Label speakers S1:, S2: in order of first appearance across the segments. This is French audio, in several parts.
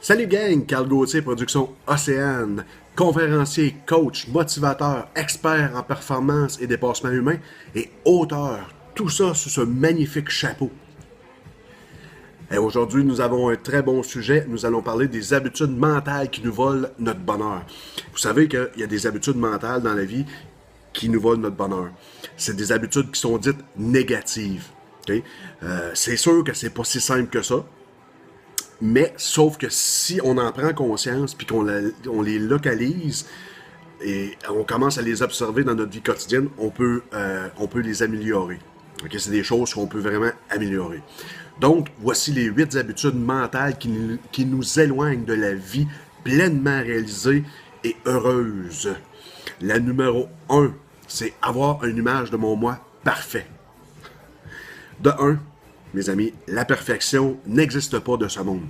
S1: Salut gang, Carl Gauthier, production Océane, conférencier, coach, motivateur, expert en performance et dépassement humain et auteur. Tout ça sous ce magnifique chapeau. Et aujourd'hui, nous avons un très bon sujet. Nous allons parler des habitudes mentales qui nous volent notre bonheur. Vous savez qu'il y a des habitudes mentales dans la vie qui nous volent notre bonheur. C'est des habitudes qui sont dites négatives. Okay? C'est sûr que c'est pas si simple que ça. Mais, sauf que si on en prend conscience puis qu'on les localise et on commence à les observer dans notre vie quotidienne, on peut les améliorer. Okay? C'est des choses qu'on peut vraiment améliorer. Donc, voici les 8 habitudes mentales qui nous éloignent de la vie pleinement réalisée et heureuse. La numéro 1, c'est avoir une image de mon moi parfait. De 1, mes amis, la perfection n'existe pas de ce monde.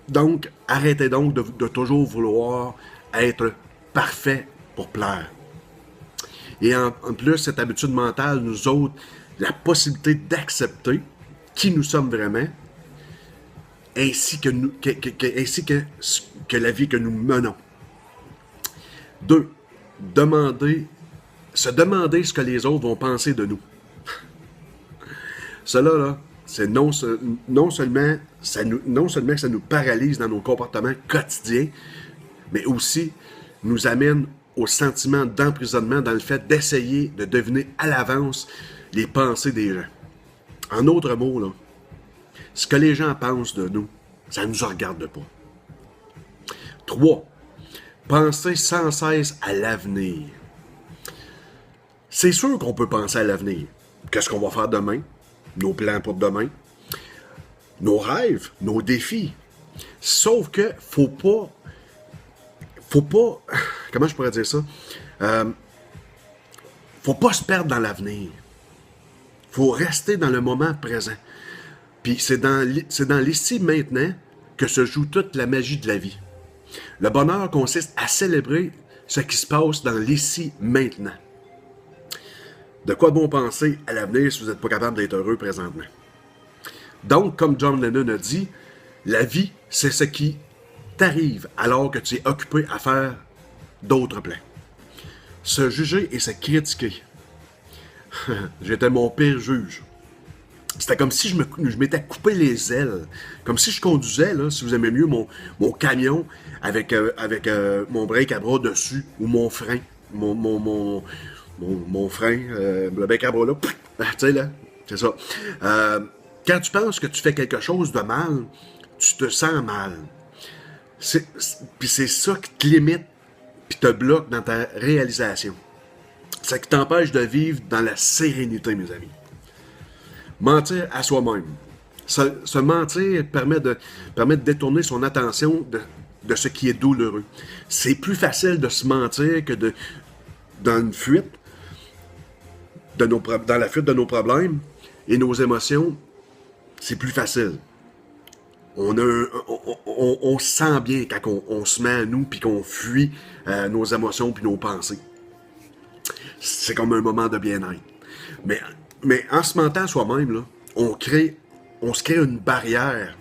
S1: Donc, arrêtez donc de toujours vouloir être parfait pour plaire. Et en plus, cette habitude mentale nous ôte la possibilité d'accepter qui nous sommes vraiment, ainsi que la vie que nous menons. 2. Se demander ce que les autres vont penser de nous. Cela, là, c'est non seulement que ça nous paralyse dans nos comportements quotidiens, mais aussi nous amène au sentiment d'emprisonnement dans le fait d'essayer de deviner à l'avance les pensées des gens. En d'autres mots, là, ce que les gens pensent de nous, ça ne nous regarde pas. 3. Penser sans cesse à l'avenir. C'est sûr qu'on peut penser à l'avenir. Qu'est-ce qu'on va faire demain? Nos plans pour demain, nos rêves, nos défis. Sauf que faut pas, comment je pourrais dire ça? Faut pas se perdre dans l'avenir. Faut rester dans le moment présent. Puis c'est dans l'ici maintenant que se joue toute la magie de la vie. Le bonheur consiste à célébrer ce qui se passe dans l'ici maintenant. De quoi bon penser à l'avenir si vous n'êtes pas capable d'être heureux présentement? Donc, comme John Lennon a dit, la vie, c'est ce qui t'arrive alors que tu es occupé à faire d'autres plans. Se juger et se critiquer. J'étais mon pire juge. C'était comme si je m'étais coupé les ailes. Comme si je conduisais, là, si vous aimez mieux, mon camion avec mon break à bras dessus ou mon frein. Mon frein, le bec à bras là, tu sais là, c'est ça. Quand tu penses que tu fais quelque chose de mal, tu te sens mal. Puis c'est ça qui te limite puis te bloque dans ta réalisation. Ça qui t'empêche de vivre dans la sérénité, mes amis. Mentir à soi-même. Se mentir permet de détourner son attention de ce qui est douloureux. C'est plus facile de se mentir que dans une fuite, dans la fuite de nos problèmes et nos émotions, c'est plus facile. On se sent bien quand on se met à nous puis qu'on fuit nos émotions puis nos pensées. C'est comme un moment de bien-être. Mais en se mentant soi-même, là, on se crée une barrière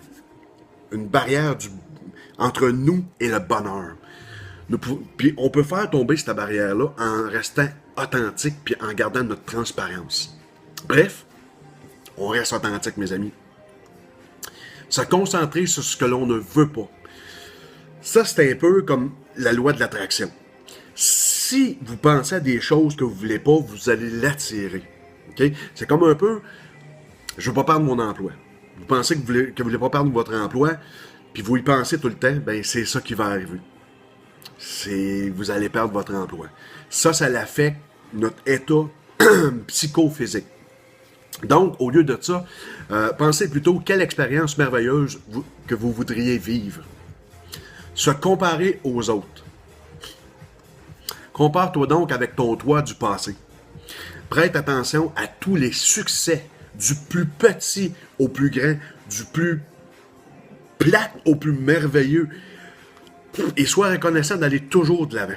S1: entre nous et le bonheur. Puis on peut faire tomber cette barrière-là en restant authentique puis en gardant notre transparence. Bref, on reste authentique, mes amis. Se concentrer sur ce que l'on ne veut pas. Ça, c'est un peu comme la loi de l'attraction. Si vous pensez à des choses que vous ne voulez pas, vous allez l'attirer. Okay? C'est comme un peu, je ne veux pas perdre mon emploi. Vous pensez que vous ne voulez pas perdre votre emploi, puis vous y pensez tout le temps, ben c'est ça qui va arriver. Vous allez perdre votre emploi. Ça l'affecte notre état psychophysique. Donc, au lieu de ça, pensez plutôt quelle expérience merveilleuse que vous voudriez vivre. Se comparer aux autres. Compare-toi donc avec ton toi du passé. Prête attention à tous les succès, du plus petit au plus grand, du plus plat au plus merveilleux, et sois reconnaissant d'aller toujours de l'avant.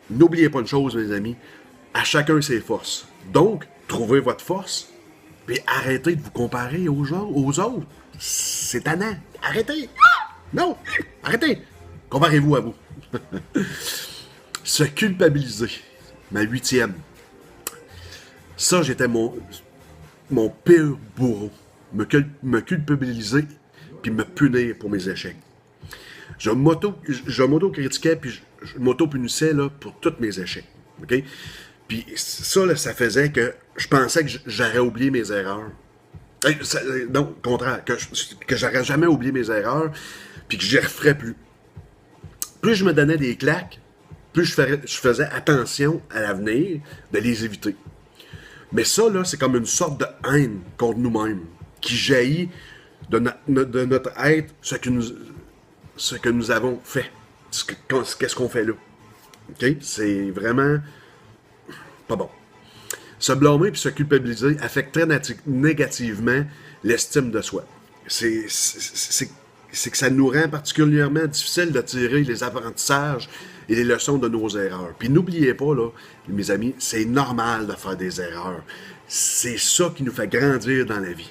S1: N'oubliez pas une chose, mes amis, à chacun ses forces. Donc, trouvez votre force, puis arrêtez de vous comparer aux autres. C'est tannant. Arrêtez! Non! Arrêtez! Comparez-vous à vous. Se culpabiliser. Ma 8e. Ça, j'étais mon pire bourreau. Me culpabiliser puis me punir pour mes échecs. Je m'auto-critiquais puis je m'auto-punissais là, pour tous mes échecs. OK? Puis ça, là, ça faisait que je pensais que j'aurais oublié mes erreurs. Non, au contraire, que j'aurais jamais oublié mes erreurs puis que je les referais plus. Plus je me donnais des claques, plus je faisais attention à l'avenir de les éviter. Mais ça, là, c'est comme une sorte de haine contre nous-mêmes qui jaillit de notre être, ce que nous avons fait. Qu'est-ce qu'on fait là? OK? C'est vraiment pas bon. Se blâmer puis se culpabiliser affecte très négativement l'estime de soi. C'est que ça nous rend particulièrement difficile de tirer les apprentissages et les leçons de nos erreurs. Puis n'oubliez pas, là, mes amis, c'est normal de faire des erreurs. C'est ça qui nous fait grandir dans la vie.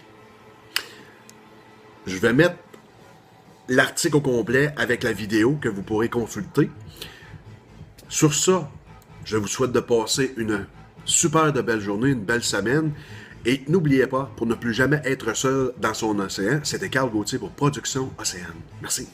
S1: Je vais mettre l'article au complet avec la vidéo que vous pourrez consulter. Sur ça, je vous souhaite de passer une super de belle journée, une belle semaine. Et n'oubliez pas, pour ne plus jamais être seul dans son océan, c'était Carl Gauthier pour Production Océane. Merci.